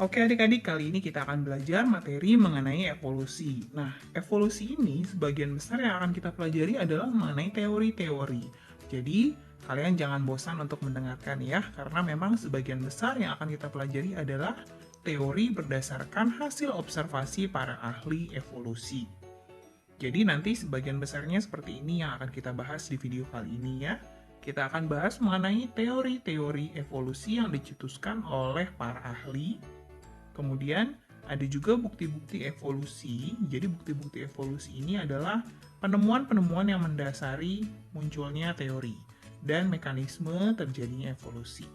Oke adik-adik, kali ini kita akan belajar materi mengenai evolusi. Nah, evolusi ini sebagian besar yang akan kita pelajari adalah mengenai teori-teori. Jadi, kalian jangan bosan untuk mendengarkan ya, karena memang sebagian besar yang akan kita pelajari adalah teori berdasarkan hasil observasi para ahli evolusi. Jadi nanti sebagian besarnya seperti ini yang akan kita bahas di video kali ini ya. Kita akan bahas mengenai teori-teori evolusi yang dicetuskan oleh para ahli. Kemudian ada juga bukti-bukti evolusi. Jadi bukti-bukti evolusi ini adalah penemuan-penemuan yang mendasari munculnya teori dan mekanisme terjadinya evolusi.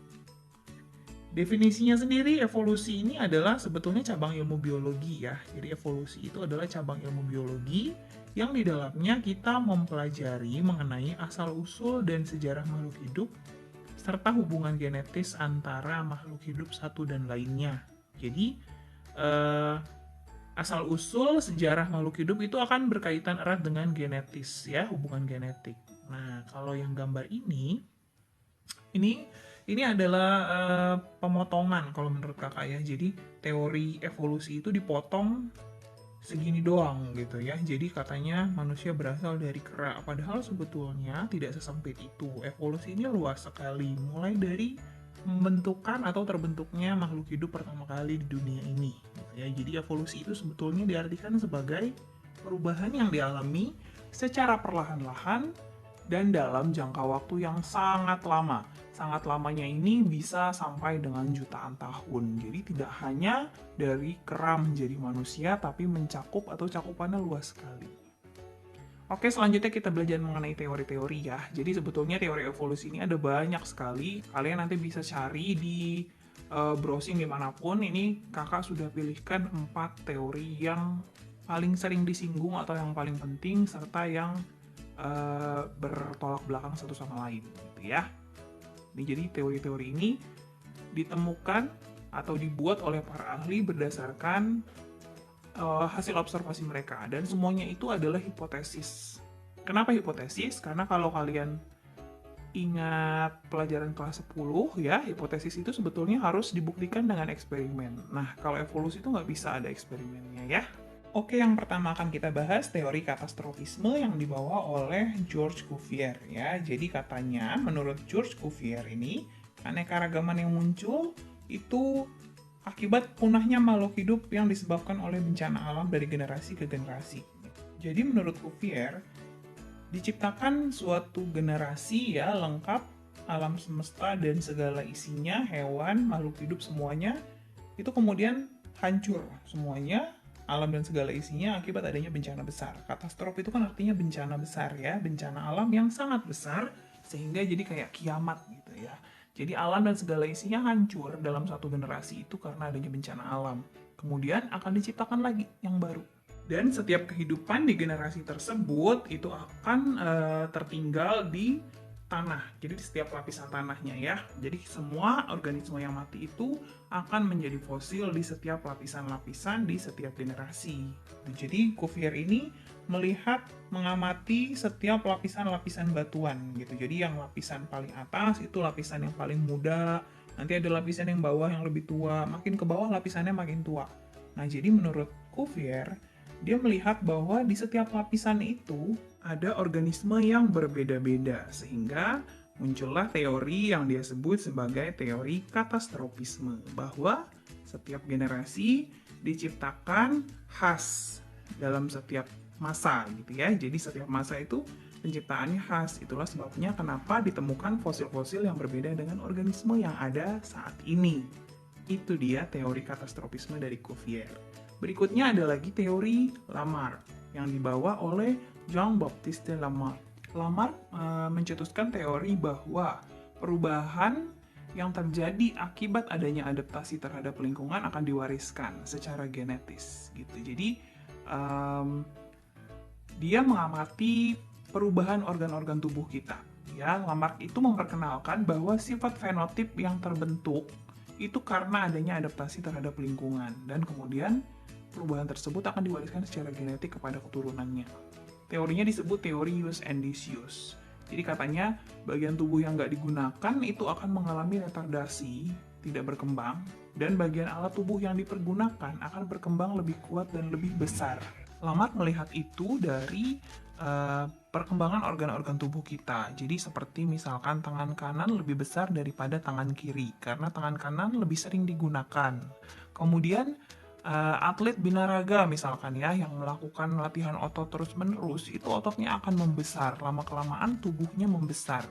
Definisinya sendiri, evolusi ini adalah sebetulnya cabang ilmu biologi ya. Jadi evolusi itu adalah cabang ilmu biologi yang di dalamnya kita mempelajari mengenai asal-usul dan sejarah makhluk hidup serta hubungan genetis antara makhluk hidup satu dan lainnya. Jadi, asal-usul sejarah makhluk hidup itu akan berkaitan erat dengan genetis ya, hubungan genetik. Nah, kalau yang gambar ini ini adalah pemotongan kalau menurut kakak ya. Jadi teori evolusi itu dipotong segini doang gitu ya. Jadi katanya manusia berasal dari kera, padahal sebetulnya tidak sesempit itu. Evolusi ini luas sekali, mulai dari pembentukan atau terbentuknya makhluk hidup pertama kali di dunia ini gitu ya. Jadi evolusi itu sebetulnya diartikan sebagai perubahan yang dialami secara perlahan-lahan dan dalam jangka waktu yang sangat lama. Sangat lamanya ini bisa sampai dengan jutaan tahun. Jadi tidak hanya dari kera menjadi manusia, tapi mencakup atau cakupannya luas sekali. Oke, selanjutnya kita belajar mengenai teori-teori ya. Jadi sebetulnya teori evolusi ini ada banyak sekali. Kalian nanti bisa cari di browsing dimanapun. Ini kakak sudah pilihkan 4 teori yang paling sering disinggung atau yang paling penting, serta yang bertolak belakang satu sama lain gitu ya. Jadi teori-teori ini ditemukan atau dibuat oleh para ahli berdasarkan hasil observasi mereka, dan semuanya itu adalah hipotesis. Kenapa hipotesis? Karena kalau kalian ingat pelajaran kelas 10 ya, hipotesis itu sebetulnya harus dibuktikan dengan eksperimen. Nah, kalau evolusi itu nggak bisa ada eksperimennya ya. Oke, yang pertama akan kita bahas teori katastrofisme yang dibawa oleh George Cuvier ya. Jadi katanya menurut George Cuvier ini keanekaragaman yang muncul itu akibat punahnya makhluk hidup yang disebabkan oleh bencana alam dari generasi ke generasi. Jadi menurut Cuvier diciptakan suatu generasi ya lengkap alam semesta dan segala isinya, hewan, makhluk hidup semuanya itu kemudian hancur semuanya, alam dan segala isinya akibat adanya bencana besar. Katastrofi itu kan artinya bencana besar ya, bencana alam yang sangat besar sehingga jadi kayak kiamat gitu ya. Jadi alam dan segala isinya hancur dalam satu generasi itu karena adanya bencana alam. Kemudian akan diciptakan lagi yang baru. Dan setiap kehidupan di generasi tersebut itu akan tertinggal di tanah. Jadi di setiap lapisan tanahnya ya. Jadi semua organisme yang mati itu akan menjadi fosil di setiap lapisan-lapisan di setiap generasi. Jadi Cuvier ini melihat, mengamati setiap lapisan-lapisan batuan gitu. Jadi yang lapisan paling atas itu lapisan yang paling muda, nanti ada lapisan yang bawah yang lebih tua, makin ke bawah lapisannya makin tua. Nah, jadi menurut Cuvier, dia melihat bahwa di setiap lapisan itu ada organisme yang berbeda-beda, sehingga muncullah teori yang dia sebut sebagai teori katastrofisme, bahwa setiap generasi diciptakan khas dalam setiap masa gitu ya. Jadi setiap masa itu penciptaannya khas. Itulah sebabnya kenapa ditemukan fosil-fosil yang berbeda dengan organisme yang ada saat ini. Itu dia teori katastrofisme dari Cuvier. Berikutnya ada lagi teori Lamarck yang dibawa oleh Jean-Baptiste Lamarck. Lamarck mencetuskan teori bahwa perubahan yang terjadi akibat adanya adaptasi terhadap lingkungan akan diwariskan secara genetis gitu. Jadi dia mengamati perubahan organ-organ tubuh kita. Ya, Lamarck itu memperkenalkan bahwa sifat fenotip yang terbentuk itu karena adanya adaptasi terhadap lingkungan, dan kemudian perubahan tersebut akan diwariskan secara genetik kepada keturunannya. Teorinya disebut teori use and disuse. Jadi katanya bagian tubuh yang nggak digunakan itu akan mengalami retardasi, tidak berkembang, dan bagian alat tubuh yang dipergunakan akan berkembang lebih kuat dan lebih besar. Lamarck melihat itu dari perkembangan organ-organ tubuh kita. Jadi seperti misalkan tangan kanan lebih besar daripada tangan kiri karena tangan kanan lebih sering digunakan. Kemudian atlet binaraga misalkan ya yang melakukan latihan otot terus-menerus, itu ototnya akan membesar, lama-kelamaan tubuhnya membesar.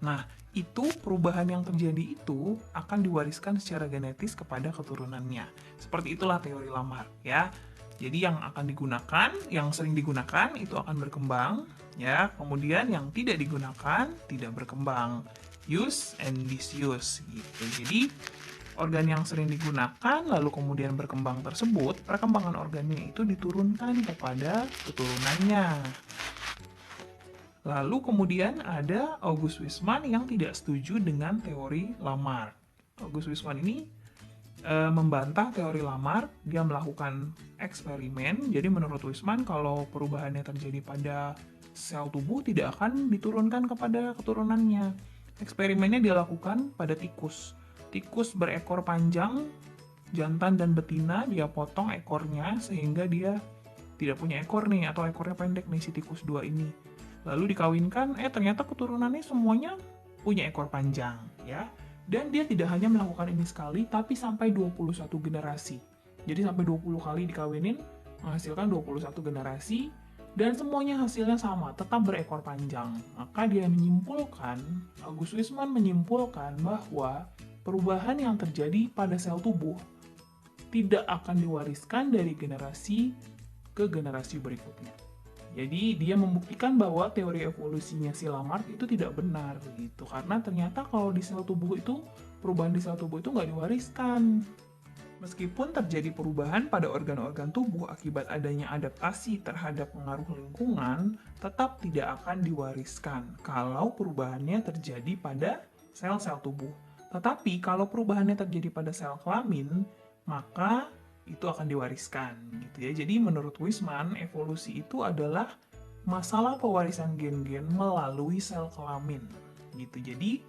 Nah, itu perubahan yang terjadi itu akan diwariskan secara genetis kepada keturunannya. Seperti itulah teori Lamarck ya. Jadi yang akan digunakan, yang sering digunakan itu akan berkembang ya. Kemudian yang tidak digunakan tidak berkembang. Use and disuse gitu. Jadi organ yang sering digunakan lalu kemudian berkembang tersebut, perkembangan organnya itu diturunkan kepada keturunannya. Lalu kemudian ada August Weismann yang tidak setuju dengan teori Lamarck. August Weismann ini membantah teori Lamarck. Dia melakukan eksperimen. Jadi menurut Weismann kalau perubahannya terjadi pada sel tubuh tidak akan diturunkan kepada keturunannya. Eksperimennya dilakukan pada tikus. Tikus berekor panjang, jantan dan betina, dia potong ekornya sehingga dia tidak punya ekor nih, atau ekornya pendek nih si tikus 2 ini. Lalu dikawinkan, ternyata keturunannya semuanya punya ekor panjang ya. Dan dia tidak hanya melakukan ini sekali, tapi sampai 21 generasi. Jadi sampai 20 kali dikawinin, menghasilkan 21 generasi, dan semuanya hasilnya sama, tetap berekor panjang. Maka dia menyimpulkan, August Weismann menyimpulkan bahwa perubahan yang terjadi pada sel tubuh tidak akan diwariskan dari generasi ke generasi berikutnya. Jadi dia membuktikan bahwa teori evolusinya si Lamarck itu tidak benar gitu. Karena ternyata kalau di sel tubuh itu, perubahan di sel tubuh itu nggak diwariskan. Meskipun terjadi perubahan pada organ-organ tubuh akibat adanya adaptasi terhadap pengaruh lingkungan, tetap tidak akan diwariskan kalau perubahannya terjadi pada sel-sel tubuh. Tetapi kalau perubahannya terjadi pada sel kelamin, maka itu akan diwariskan gitu ya. Jadi menurut Weismann, evolusi itu adalah masalah pewarisan gen-gen melalui sel kelamin gitu. Jadi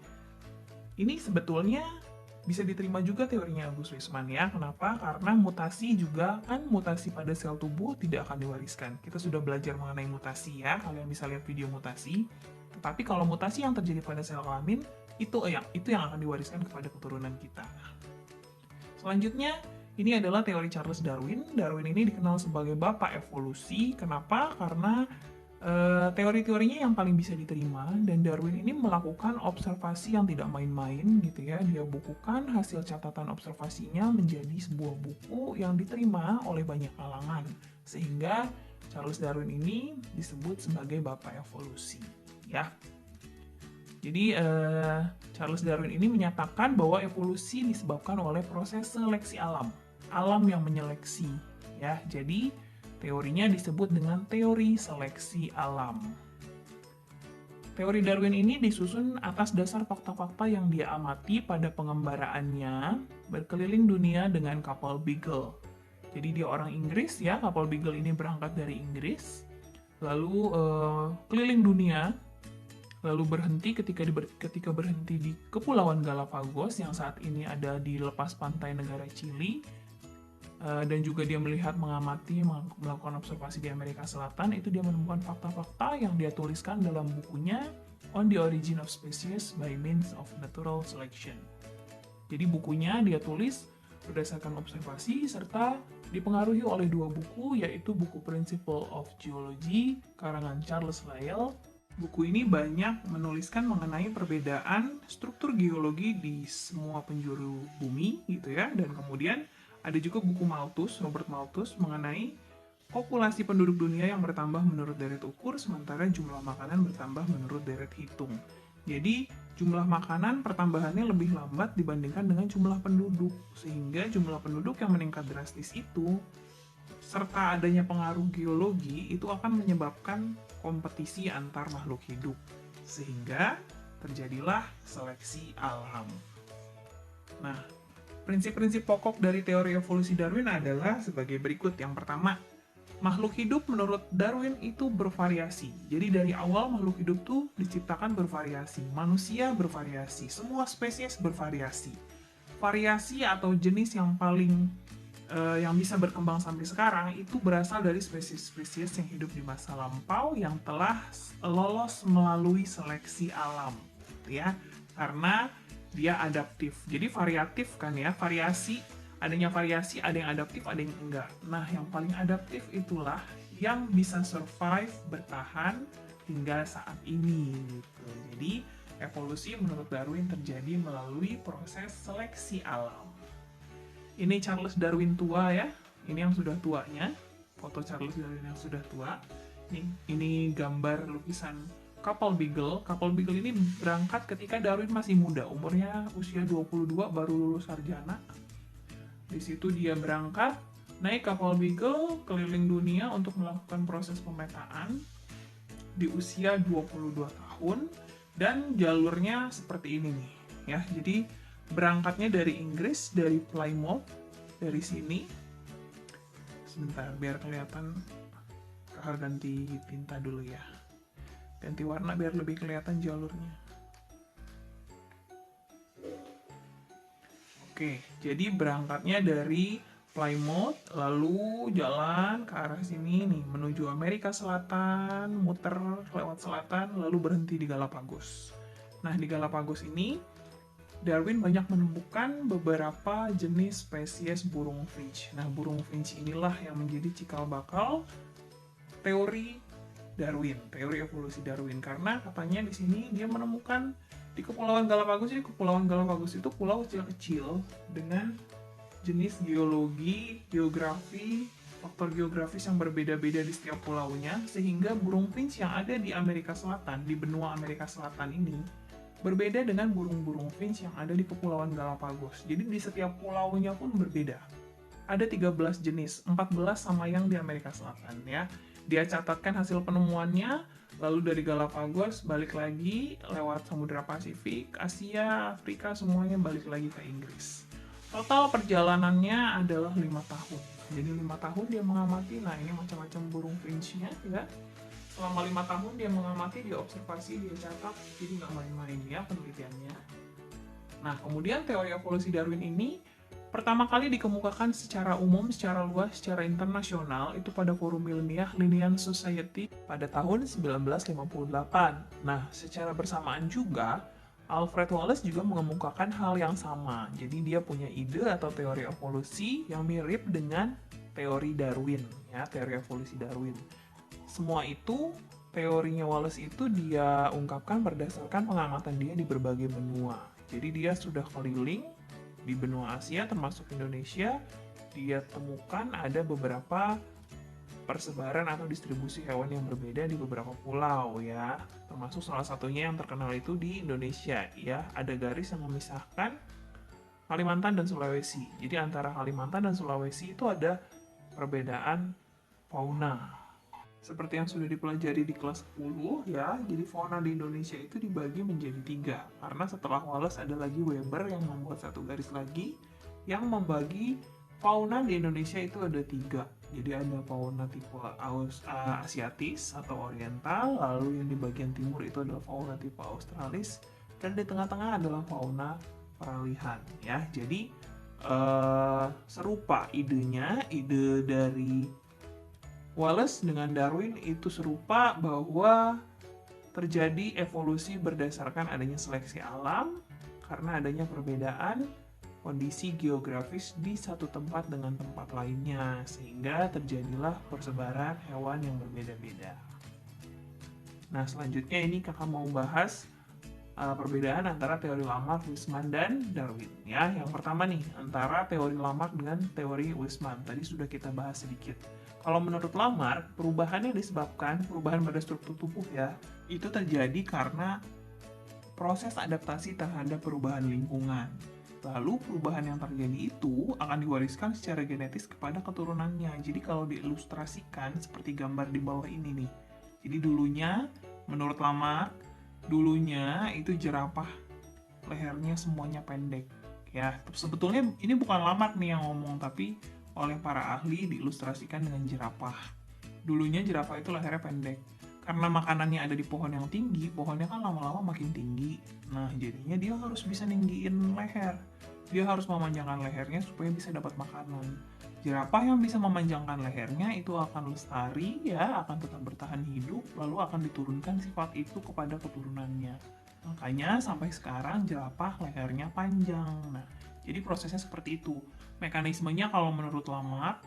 ini sebetulnya bisa diterima juga teorinya August Weismann ya. Kenapa? Karena mutasi juga kan, mutasi pada sel tubuh tidak akan diwariskan. Kita sudah belajar mengenai mutasi ya, kalian bisa lihat video mutasi. Tetapi kalau mutasi yang terjadi pada sel kelamin itu yang akan diwariskan kepada keturunan kita. Selanjutnya, ini adalah teori Charles Darwin. Darwin ini dikenal sebagai bapak evolusi. Kenapa? Karena teori-teorinya yang paling bisa diterima, dan Darwin ini melakukan observasi yang tidak main-main gitu ya. Dia bukukan hasil catatan observasinya menjadi sebuah buku yang diterima oleh banyak kalangan. Sehingga Charles Darwin ini disebut sebagai bapak evolusi ya. Jadi Charles Darwin ini menyatakan bahwa evolusi disebabkan oleh proses seleksi alam. Alam yang menyeleksi ya. Jadi teorinya disebut dengan teori seleksi alam. Teori Darwin ini disusun atas dasar fakta-fakta yang dia amati pada pengembaraannya berkeliling dunia dengan kapal Beagle. Jadi dia orang Inggris ya, kapal Beagle ini berangkat dari Inggris, lalu keliling dunia, lalu berhenti ketika berhenti di Kepulauan Galapagos yang saat ini ada di lepas pantai negara Chili. Dan juga dia melihat, mengamati, melakukan observasi di Amerika Selatan. Itu dia menemukan fakta-fakta yang dia tuliskan dalam bukunya On the Origin of Species by Means of Natural Selection. Jadi bukunya dia tulis berdasarkan observasi serta dipengaruhi oleh dua buku, yaitu buku Principle of Geology karangan Charles Lyell. Buku ini banyak menuliskan mengenai perbedaan struktur geologi di semua penjuru bumi gitu ya. Dan kemudian ada juga buku Malthus, Robert Malthus, mengenai populasi penduduk dunia yang bertambah menurut deret ukur, sementara jumlah makanan bertambah menurut deret hitung. Jadi, jumlah makanan pertambahannya lebih lambat dibandingkan dengan jumlah penduduk, sehingga jumlah penduduk yang meningkat drastis itu, serta adanya pengaruh geologi, itu akan menyebabkan kompetisi antar makhluk hidup, sehingga terjadilah seleksi alam. Nah, prinsip-prinsip pokok dari teori evolusi Darwin adalah sebagai berikut. Yang pertama, makhluk hidup menurut Darwin itu bervariasi. Jadi dari awal makhluk hidup tuh diciptakan bervariasi. Manusia bervariasi, semua spesies bervariasi. variasi atau jenis yang paling yang bisa berkembang sampai sekarang itu berasal dari spesies-spesies yang hidup di masa lampau yang telah lolos melalui seleksi alam, gitu ya. Karena dia adaptif. Jadi variatif kan ya, adanya variasi, ada yang adaptif, ada yang enggak. Nah, yang paling adaptif itulah yang bisa survive, bertahan hingga saat ini gitu. Jadi, evolusi menurut Darwin terjadi melalui proses seleksi alam. Ini Charles Darwin tua ya, ini yang sudah tuanya, foto Charles Darwin yang sudah tua. Ini gambar lukisan kapal Beagle. Kapal Beagle ini berangkat ketika Darwin masih muda, umurnya usia 22, baru lulus sarjana. Di situ dia berangkat, naik kapal Beagle keliling dunia untuk melakukan proses pemetaan di usia 22 tahun, dan jalurnya seperti ini nih ya. Jadi berangkatnya dari Inggris, dari Plymouth, dari sini. Sebentar biar kelihatan, ganti tinta dulu ya, ganti warna biar lebih kelihatan jalurnya. Oke, jadi berangkatnya dari Plymouth, lalu jalan ke arah sini nih, menuju Amerika Selatan, muter lewat selatan, lalu berhenti di Galapagos. Nah, di Galapagos ini Darwin banyak menemukan beberapa jenis spesies burung finch. Nah, burung finch inilah yang menjadi cikal bakal teori Darwin, teori evolusi Darwin. Karena katanya di sini dia menemukan di Kepulauan Galapagos ini, Kepulauan Galapagos itu pulau kecil-kecil dengan jenis geologi, geografi, faktor geografis yang berbeda-beda di setiap pulaunya, sehingga burung finch yang ada di Amerika Selatan, di benua Amerika Selatan ini, berbeda dengan burung-burung finch yang ada di Kepulauan Galapagos. Jadi di setiap pulaunya pun berbeda. Ada 13 jenis, 14 sama yang di Amerika Selatan ya. Dia catatkan hasil penemuannya, lalu dari Galapagos balik lagi lewat Samudra Pasifik, Asia, Afrika, semuanya balik lagi ke Inggris. Total perjalanannya adalah 5 tahun. Jadi 5 tahun dia mengamati, nah ini macam-macam burung finch-nya ya. Selama 5 tahun dia mengamati, dia observasi, dia catat, jadi nggak main-main ya penelitiannya. Nah, kemudian teori evolusi Darwin ini pertama kali dikemukakan secara umum, secara luas, secara internasional itu pada forum ilmiah Linnean Society pada tahun 1958. Nah, secara bersamaan juga Alfred Wallace juga mengemukakan hal yang sama. Jadi dia punya ide atau teori evolusi yang mirip dengan teori Darwin, ya, teori evolusi Darwin. Semua itu, teorinya Wallace itu dia ungkapkan berdasarkan pengamatan dia di berbagai benua. Jadi dia sudah keliling di benua Asia termasuk Indonesia, dia temukan ada beberapa persebaran atau distribusi hewan yang berbeda di beberapa pulau ya. Termasuk salah satunya yang terkenal itu di Indonesia ya. Ada garis yang memisahkan Kalimantan dan Sulawesi. Jadi antara Kalimantan dan Sulawesi itu ada perbedaan fauna. Seperti yang sudah dipelajari di kelas 10 ya, jadi fauna di Indonesia itu dibagi menjadi 3. Karena setelah Wallace ada lagi Weber yang membuat satu garis lagi yang membagi fauna di Indonesia itu ada 3. Jadi ada fauna tipe Asiatis atau Oriental, lalu yang di bagian timur itu adalah fauna tipe Australis, dan di tengah-tengah adalah fauna peralihan ya. Jadi serupa idenya, ide dari Wallace dengan Darwin itu serupa, bahwa terjadi evolusi berdasarkan adanya seleksi alam karena adanya perbedaan kondisi geografis di satu tempat dengan tempat lainnya, sehingga terjadilah persebaran hewan yang berbeda-beda. Nah, selanjutnya ini kakak mau bahas perbedaan antara teori Lamarck, Weismann, dan Darwin ya. Yang pertama nih, antara teori Lamarck dengan teori Weismann. Tadi sudah kita bahas sedikit. Kalau menurut Lamarck, perubahannya disebabkan perubahan pada struktur tubuh ya. Itu terjadi karena proses adaptasi terhadap perubahan lingkungan. Lalu perubahan yang terjadi itu akan diwariskan secara genetis kepada keturunannya. Jadi kalau diilustrasikan seperti gambar di bawah ini nih. Jadi dulunya, menurut Lamarck, dulunya itu jerapah lehernya semuanya pendek ya. Sebetulnya ini bukan Lamarck nih yang ngomong, tapi oleh para ahli diilustrasikan dengan jerapah. Dulunya jerapah itu lehernya pendek karena makanannya ada di pohon yang tinggi, pohonnya kan lama-lama makin tinggi. Nah, jadinya dia harus bisa ninggiin leher. dia harus memanjangkan lehernya supaya bisa dapat makanan. Jerapah yang bisa memanjangkan lehernya itu akan lestari, ya, akan tetap bertahan hidup, lalu akan diturunkan sifat itu kepada keturunannya. Makanya sampai sekarang jerapah lehernya panjang. Nah, jadi prosesnya seperti itu. Mekanismenya kalau menurut Lamarck,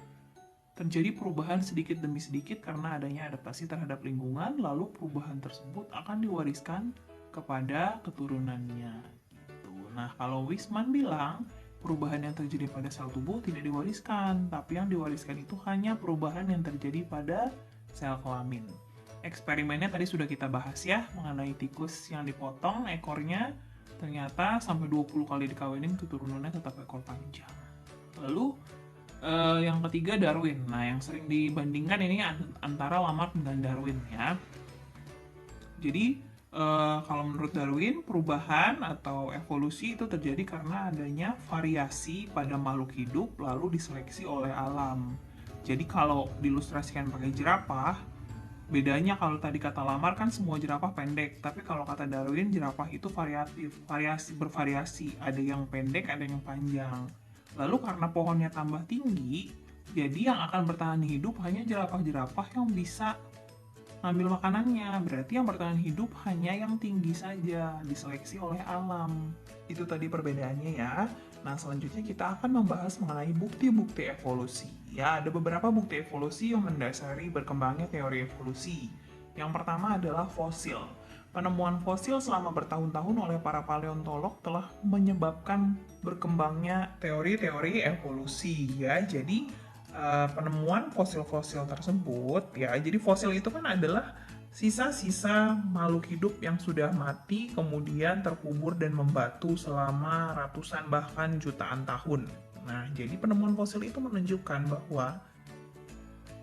terjadi perubahan sedikit demi sedikit karena adanya adaptasi terhadap lingkungan, lalu perubahan tersebut akan diwariskan kepada keturunannya. Gitu. Nah, kalau Wisman bilang, perubahan yang terjadi pada sel tubuh tidak diwariskan, tapi yang diwariskan itu hanya perubahan yang terjadi pada sel kelamin. Eksperimennya tadi sudah kita bahas ya, mengenai tikus yang dipotong ekornya, ternyata sampai 20 kali dikawinin keturunannya tetap ekor panjang. Lalu yang ketiga Darwin. Nah, yang sering dibandingkan ini antara Lamarck dengan Darwin ya. Jadi kalau menurut Darwin, perubahan atau evolusi itu terjadi karena adanya variasi pada makhluk hidup lalu diseleksi oleh alam. Jadi kalau diilustrasikan pakai jerapah, bedanya kalau tadi kata Lamarck kan semua jerapah pendek, tapi kalau kata Darwin jerapah itu variatif, bervariasi, ada yang pendek, ada yang panjang. Lalu karena pohonnya tambah tinggi, jadi yang akan bertahan hidup hanya jerapah-jerapah yang bisa ngambil makanannya. Berarti yang bertahan hidup hanya yang tinggi saja, diseleksi oleh alam. Itu tadi perbedaannya ya. Nah, selanjutnya kita akan membahas mengenai bukti-bukti evolusi. Ya, ada beberapa bukti evolusi yang mendasari berkembangnya teori evolusi. Yang pertama adalah fosil. Penemuan fosil selama bertahun-tahun oleh para paleontolog telah menyebabkan berkembangnya teori-teori evolusi ya. Jadi penemuan fosil-fosil tersebut ya, jadi fosil itu kan adalah sisa-sisa makhluk hidup yang sudah mati kemudian terkubur dan membatu selama ratusan bahkan jutaan tahun. Nah, jadi penemuan fosil itu menunjukkan bahwa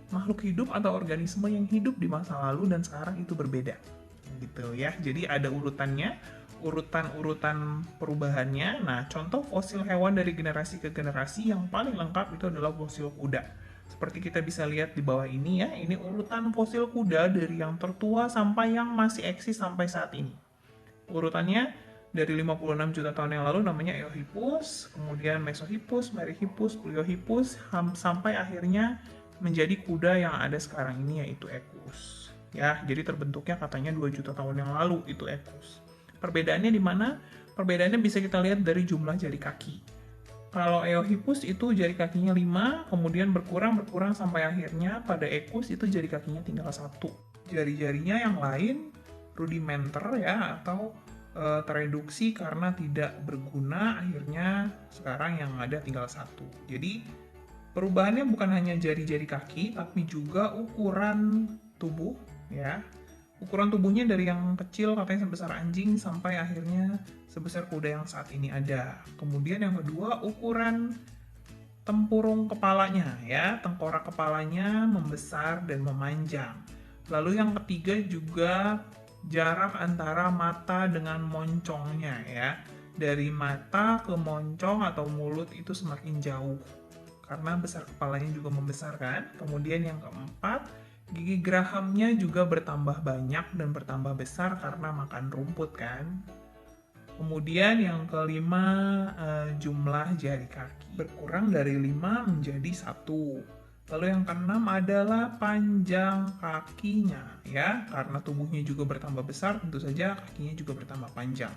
makhluk hidup atau organisme yang hidup di masa lalu dan sekarang itu berbeda gitu ya. Jadi ada urutannya, urutan-urutan perubahannya. Nah, contoh fosil hewan dari generasi ke generasi yang paling lengkap itu adalah fosil kuda. Seperti kita bisa lihat di bawah ini ya, ini urutan fosil kuda dari yang tertua sampai yang masih eksis sampai saat ini. Urutannya dari 56 juta tahun yang lalu namanya Eohippus, kemudian Mesohippus, Meryhippus, Pliohippus, sampai akhirnya menjadi kuda yang ada sekarang ini yaitu Equus. Ya, jadi terbentuknya katanya 2 juta tahun yang lalu itu Equus. Perbedaannya di mana? Perbedaannya bisa kita lihat dari jumlah jari kaki. Kalau Eohippus itu jari kakinya 5, kemudian berkurang sampai akhirnya pada Equus itu jari kakinya tinggal 1. Jari-jarinya yang lain rudimenter ya, atau tereduksi karena tidak berguna, akhirnya sekarang yang ada tinggal 1. Jadi perubahannya bukan hanya jari-jari kaki, tapi juga ukuran tubuh ya. Ukuran tubuhnya dari yang kecil katanya sebesar anjing sampai akhirnya sebesar kuda yang saat ini ada. Kemudian yang kedua, ukuran tempurung kepalanya ya, tengkorak kepalanya membesar dan memanjang. Lalu yang ketiga juga jarak antara mata dengan moncongnya ya. Dari mata ke moncong atau mulut itu semakin jauh karena besar kepalanya juga membesar kan. Kemudian yang keempat, gigi gerahamnya juga bertambah banyak dan bertambah besar karena makan rumput kan. Kemudian yang kelima, jumlah jari kaki berkurang dari 5 menjadi 1. Lalu yang keenam adalah panjang kakinya ya, karena tubuhnya juga bertambah besar, tentu saja kakinya juga bertambah panjang.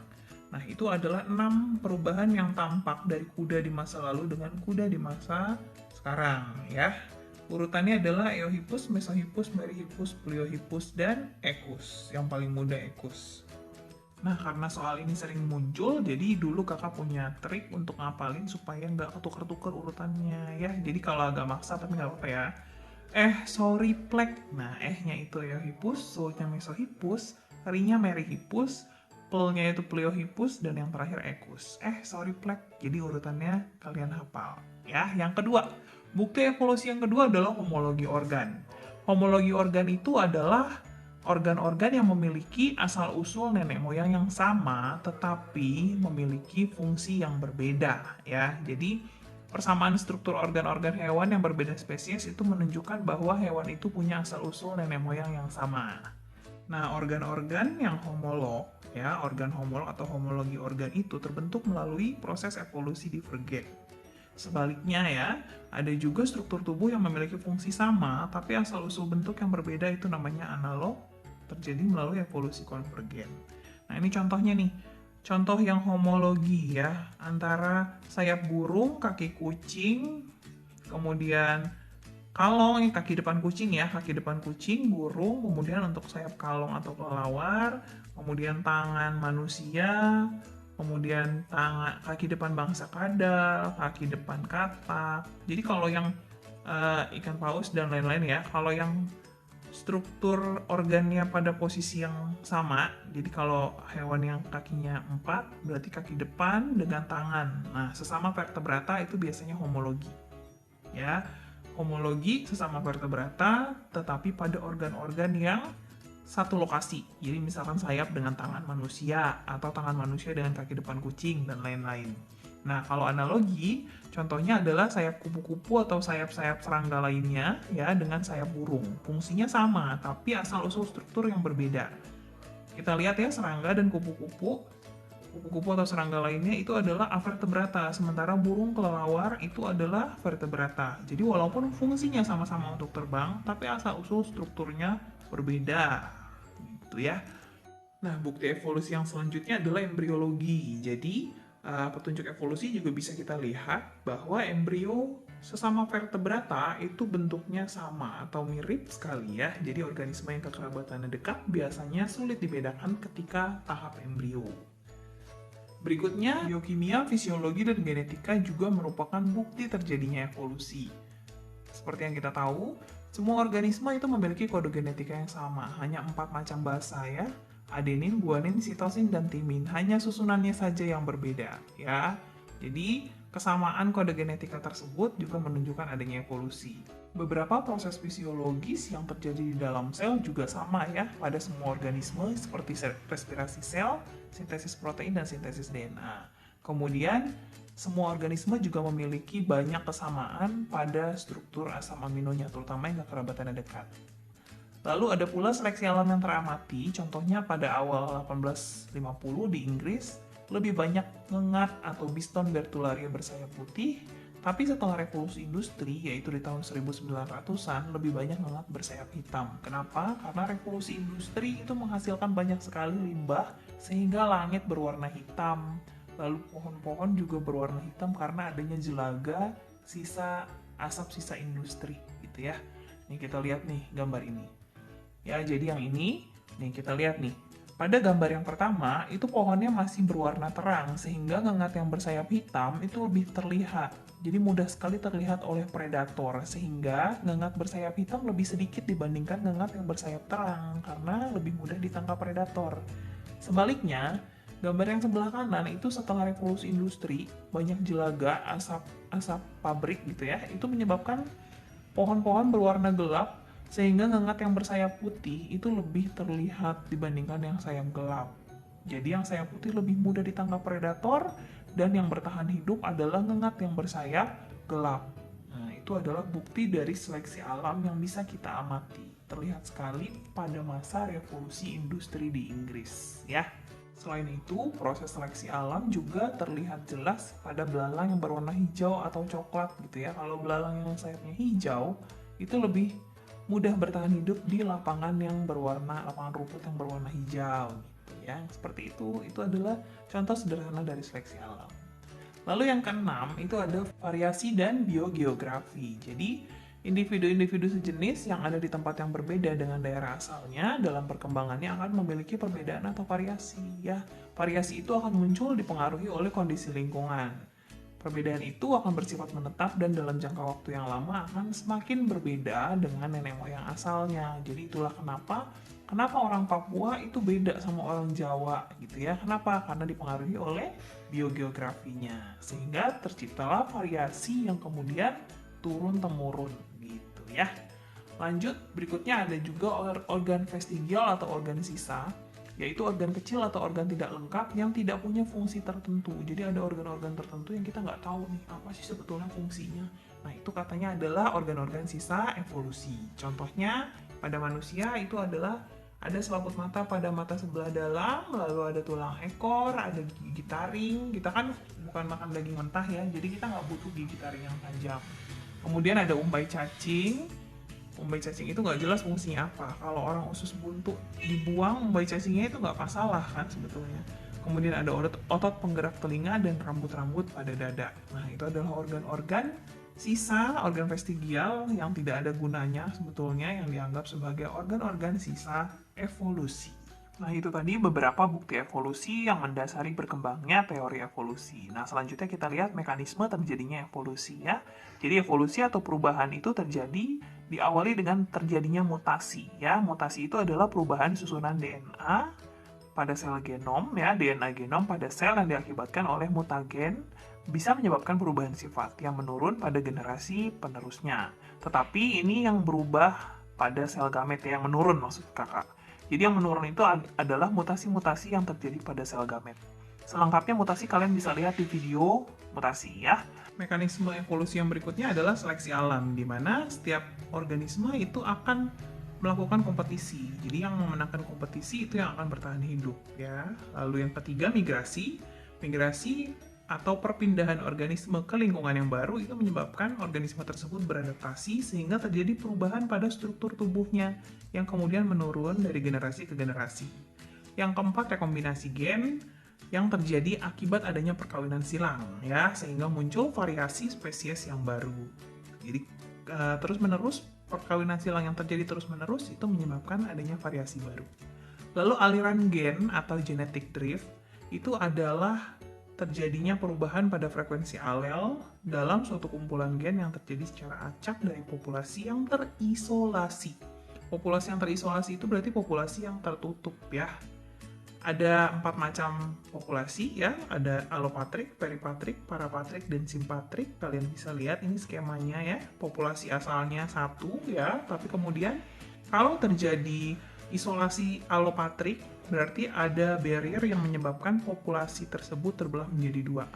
Nah, itu adalah 6 perubahan yang tampak dari kuda di masa lalu dengan kuda di masa sekarang ya. Urutannya adalah Eohippus, Mesohippus, Meryhippus, Pliohippus, dan Equus. Yang paling muda Equus. Nah, karena soal ini sering muncul, jadi dulu kakak punya trik untuk ngapalin supaya nggak ketuker-tuker urutannya ya. Jadi kalau agak maksa tapi nggak apa-apa ya. Sorry plek. Nah, nya itu Eohippus, so-nya Mesohippus, ri-nya Meryhippus, Pel-nya itu Pliohippus, dan yang terakhir Equus. Sorry plek. Jadi urutannya kalian hafal. Ya, yang kedua. Bukti evolusi yang kedua adalah homologi organ. Homologi organ itu adalah organ-organ yang memiliki asal-usul nenek moyang yang sama, tetapi memiliki fungsi yang berbeda. Ya, jadi persamaan struktur organ-organ hewan yang berbeda spesies itu menunjukkan bahwa hewan itu punya asal-usul nenek moyang yang sama. Nah, organ-organ yang homolog, ya, organ homolog atau homologi organ itu terbentuk melalui proses evolusi divergen. Sebaliknya ya, ada juga struktur tubuh yang memiliki fungsi sama, tapi asal-usul bentuk yang berbeda itu namanya analog, terjadi melalui evolusi konvergen. Nah, ini contohnya nih. Contoh yang homologi ya, antara sayap burung, kaki kucing, kemudian kalong, yang kaki depan kucing ya, kaki depan kucing, burung, kemudian untuk sayap kalong atau kelelawar, kemudian tangan manusia, kemudian kaki depan bangsa kadal, kaki depan katak. Jadi kalau yang ikan paus dan lain-lain ya, kalau yang struktur organnya pada posisi yang sama, jadi kalau hewan yang kakinya 4, berarti kaki depan dengan tangan. Nah, sesama vertebrata itu biasanya homologi. Ya, homologi sesama vertebrata, tetapi pada organ-organ yang satu lokasi. Jadi misalkan sayap dengan tangan manusia, atau tangan manusia dengan kaki depan kucing, dan lain-lain. Nah, kalau analogi, contohnya adalah sayap kupu-kupu atau sayap-sayap serangga lainnya ya dengan sayap burung. Fungsinya sama, tapi asal-usul struktur yang berbeda. Kita lihat ya, serangga dan kupu-kupu atau serangga lainnya itu adalah avertebrata, sementara burung kelelawar itu adalah vertebrata. Jadi walaupun fungsinya sama-sama untuk terbang, tapi asal-usul strukturnya berbeda. Gitu ya. Nah, bukti evolusi yang selanjutnya adalah embriologi. Jadi, petunjuk evolusi juga bisa kita lihat bahwa embrio sesama vertebrata itu bentuknya sama atau mirip sekali ya. Jadi, organisme yang kekerabatannya dekat biasanya sulit dibedakan ketika tahap embrio. Berikutnya, biokimia, fisiologi, dan genetika juga merupakan bukti terjadinya evolusi. Seperti yang kita tahu, semua organisme itu memiliki kode genetika yang sama, hanya 4 macam basa ya. Adenin, guanin, sitosin, dan timin. Hanya susunannya saja yang berbeda ya. Jadi, kesamaan kode genetika tersebut juga menunjukkan adanya evolusi. Beberapa proses fisiologis yang terjadi di dalam sel juga sama ya pada semua organisme seperti respirasi sel, sintesis protein, dan sintesis DNA. Kemudian, semua organisme juga memiliki banyak kesamaan pada struktur asam aminonya, terutama yang kekerabatannya dekat. Lalu ada pula seleksi alam yang teramati, contohnya pada awal 1850 di Inggris, lebih banyak ngengat atau Biston bertularia bersayap putih, tapi setelah revolusi industri, yaitu di tahun 1900-an, lebih banyak ngengat bersayap hitam. Kenapa? Karena revolusi industri itu menghasilkan banyak sekali limbah, sehingga langit berwarna hitam, lalu pohon-pohon juga berwarna hitam karena adanya jelaga, sisa asap sisa industri gitu ya. Nih kita lihat nih gambar ini. Ya, jadi yang ini, nih kita lihat nih. Pada gambar yang pertama, itu pohonnya masih berwarna terang, sehingga ngengat yang bersayap hitam itu lebih terlihat. Jadi mudah sekali terlihat oleh predator, sehingga ngengat bersayap hitam lebih sedikit dibandingkan ngengat yang bersayap terang, karena lebih mudah ditangkap predator. Sebaliknya, gambar yang sebelah kanan itu setelah revolusi industri, banyak jelaga, asap pabrik gitu ya, itu menyebabkan pohon-pohon berwarna gelap, sehingga ngengat yang bersayap putih itu lebih terlihat dibandingkan yang sayap gelap. Jadi yang sayap putih lebih mudah ditangkap predator, dan yang bertahan hidup adalah ngengat yang bersayap gelap. Nah, itu adalah bukti dari seleksi alam yang bisa kita amati. Terlihat sekali pada masa revolusi industri di Inggris, ya. Selain itu, proses seleksi alam juga terlihat jelas pada belalang yang berwarna hijau atau coklat gitu ya. Kalau belalang yang sayapnya hijau, itu lebih mudah bertahan hidup di lapangan rumput yang berwarna hijau gitu ya. Seperti itu adalah contoh sederhana dari seleksi alam. Lalu yang keenam itu ada variasi dan biogeografi. Jadi individu-individu sejenis yang ada di tempat yang berbeda dengan daerah asalnya dalam perkembangannya akan memiliki perbedaan atau variasi ya. Variasi itu akan muncul dipengaruhi oleh kondisi lingkungan. Perbedaan itu akan bersifat menetap dan dalam jangka waktu yang lama akan semakin berbeda dengan nenek moyang asalnya. Jadi itulah kenapa orang Papua itu beda sama orang Jawa gitu ya. Kenapa? Karena dipengaruhi oleh biogeografinya. Sehingga terciptalah variasi yang kemudian turun-temurun gitu ya. Lanjut, berikutnya ada juga organ vestigial atau organ sisa, yaitu organ kecil atau organ tidak lengkap yang tidak punya fungsi tertentu. Jadi ada organ-organ tertentu yang kita nggak tahu nih, apa sih sebetulnya fungsinya. Nah, itu katanya adalah organ-organ sisa evolusi. Contohnya, pada manusia itu adalah ada selaput mata pada mata sebelah dalam, lalu ada tulang ekor, ada gigi taring. Kita kan bukan makan daging mentah ya, jadi kita nggak butuh gigi taring yang tajam. Kemudian ada umbai cacing. Umbai cacing itu nggak jelas fungsinya apa. Kalau orang usus buntu dibuang, umbai cacingnya itu nggak masalah kan sebetulnya. Kemudian ada otot penggerak telinga dan rambut-rambut pada dada. Nah, itu adalah organ-organ sisa, organ vestigial yang tidak ada gunanya sebetulnya, yang dianggap sebagai organ-organ sisa evolusi. Nah, itu tadi beberapa bukti evolusi yang mendasari berkembangnya teori evolusi. Nah, selanjutnya kita lihat mekanisme terjadinya evolusi ya. Jadi evolusi atau perubahan itu terjadi diawali dengan terjadinya mutasi ya. Mutasi itu adalah perubahan susunan DNA pada sel genom ya, DNA genom pada sel yang diakibatkan oleh mutagen bisa menyebabkan perubahan sifat yang menurun pada generasi penerusnya. Tetapi ini yang berubah pada sel gamet yang menurun maksud kakak. Jadi yang menurun itu adalah mutasi-mutasi yang terjadi pada sel gamet. Selengkapnya mutasi kalian bisa lihat di video mutasi ya. Mekanisme evolusi yang berikutnya adalah seleksi alam, di mana setiap organisme itu akan melakukan kompetisi. Jadi yang memenangkan kompetisi itu yang akan bertahan hidup ya. Lalu yang ketiga migrasi. Migrasi atau perpindahan organisme ke lingkungan yang baru itu menyebabkan organisme tersebut beradaptasi sehingga terjadi perubahan pada struktur tubuhnya yang kemudian menurun dari generasi ke generasi. Yang keempat, rekombinasi gen yang terjadi akibat adanya perkawinan silang ya, sehingga muncul variasi spesies yang baru. Jadi terus-menerus perkawinan silang yang terjadi terus-menerus itu menyebabkan adanya variasi baru. Lalu aliran gen atau genetic drift itu adalah terjadinya perubahan pada frekuensi alel dalam suatu kumpulan gen yang terjadi secara acak dari populasi yang terisolasi. Populasi yang terisolasi itu berarti populasi yang tertutup ya. Ada 4 macam populasi ya, ada alopatrik, peripatrik, parapatrik, dan simpatrik. Kalian bisa lihat ini skemanya ya, populasi asalnya 1 ya, tapi kemudian kalau terjadi isolasi alopatrik, berarti ada barrier yang menyebabkan populasi tersebut terbelah menjadi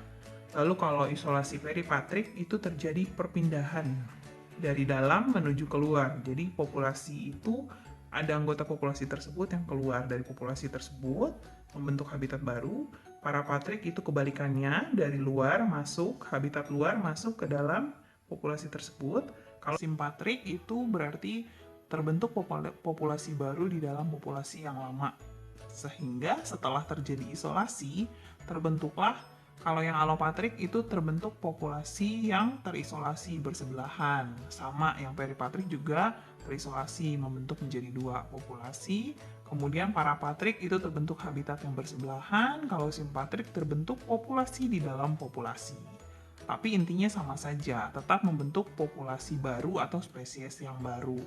2. Lalu kalau isolasi peripatrik itu terjadi perpindahan dari dalam menuju keluar. Jadi populasi itu ada anggota populasi tersebut yang keluar dari populasi tersebut membentuk habitat baru. Parapatrik itu kebalikannya, dari luar masuk, habitat luar masuk ke dalam populasi tersebut. Kalau simpatrik itu berarti terbentuk populasi baru di dalam populasi yang lama. Sehingga setelah terjadi isolasi, terbentuklah, kalau yang alopatrik itu terbentuk populasi yang terisolasi bersebelahan. Sama yang peripatrik juga terisolasi, membentuk menjadi 2 populasi. Kemudian parapatrik itu terbentuk habitat yang bersebelahan, kalau simpatrik terbentuk populasi di dalam populasi. Tapi intinya sama saja, tetap membentuk populasi baru atau spesies yang baru.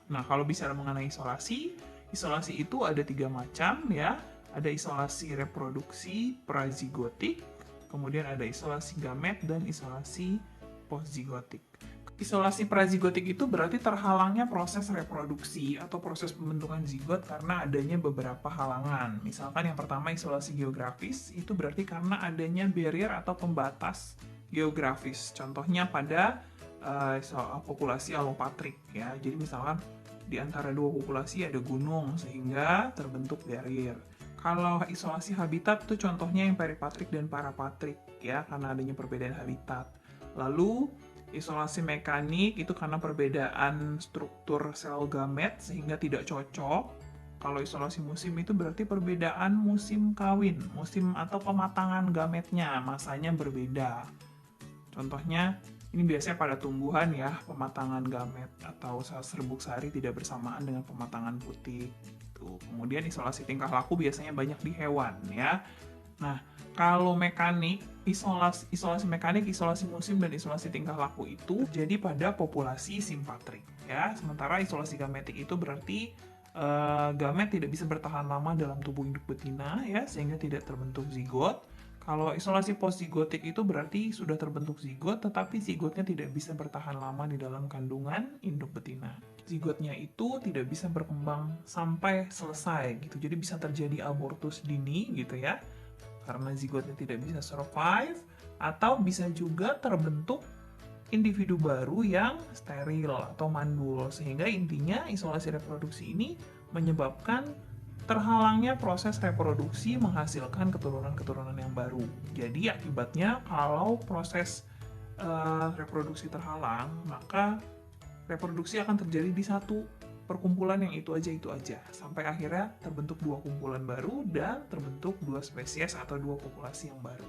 Nah, kalau bicara mengenai isolasi, isolasi itu ada 3 macam ya. Ada isolasi reproduksi prazigotik, kemudian ada isolasi gamet, dan isolasi postzigotik. Isolasi prazigotik itu berarti terhalangnya proses reproduksi atau proses pembentukan zigot karena adanya beberapa halangan. Misalkan yang pertama isolasi geografis, itu berarti karena adanya barrier atau pembatas geografis. Contohnya pada populasi alopatrik ya. Jadi misalkan di antara 2 populasi ada gunung sehingga terbentuk barrier. Kalau isolasi habitat itu contohnya yang peripatrik dan parapatrik ya, karena adanya perbedaan habitat. Lalu isolasi mekanik itu karena perbedaan struktur sel gamet sehingga tidak cocok. Kalau isolasi musim itu berarti perbedaan musim kawin, musim atau pematangan gametnya, masanya berbeda. Contohnya ini biasanya pada tumbuhan ya, pematangan gamet atau sel serbuk sari tidak bersamaan dengan pematangan putik. Kemudian isolasi tingkah laku biasanya banyak di hewan ya. Nah, kalau mekanik, isolasi mekanik, isolasi musim, dan isolasi tingkah laku itu jadi pada populasi simpatrik ya. Sementara isolasi gametik itu berarti gamet tidak bisa bertahan lama dalam tubuh induk betina ya, sehingga tidak terbentuk zigot. Kalau isolasi postzigotik itu berarti sudah terbentuk zigot, tetapi zigotnya tidak bisa bertahan lama di dalam kandungan induk betina. Zigotnya itu tidak bisa berkembang sampai selesai gitu, jadi bisa terjadi abortus dini gitu ya, karena zigotnya tidak bisa survive, atau bisa juga terbentuk individu baru yang steril atau mandul. Sehingga intinya isolasi reproduksi ini menyebabkan terhalangnya proses reproduksi menghasilkan keturunan-keturunan yang baru. Jadi akibatnya kalau proses reproduksi terhalang, maka reproduksi akan terjadi di satu perkumpulan yang itu aja, sampai akhirnya terbentuk dua kumpulan baru dan terbentuk dua spesies atau dua populasi yang baru.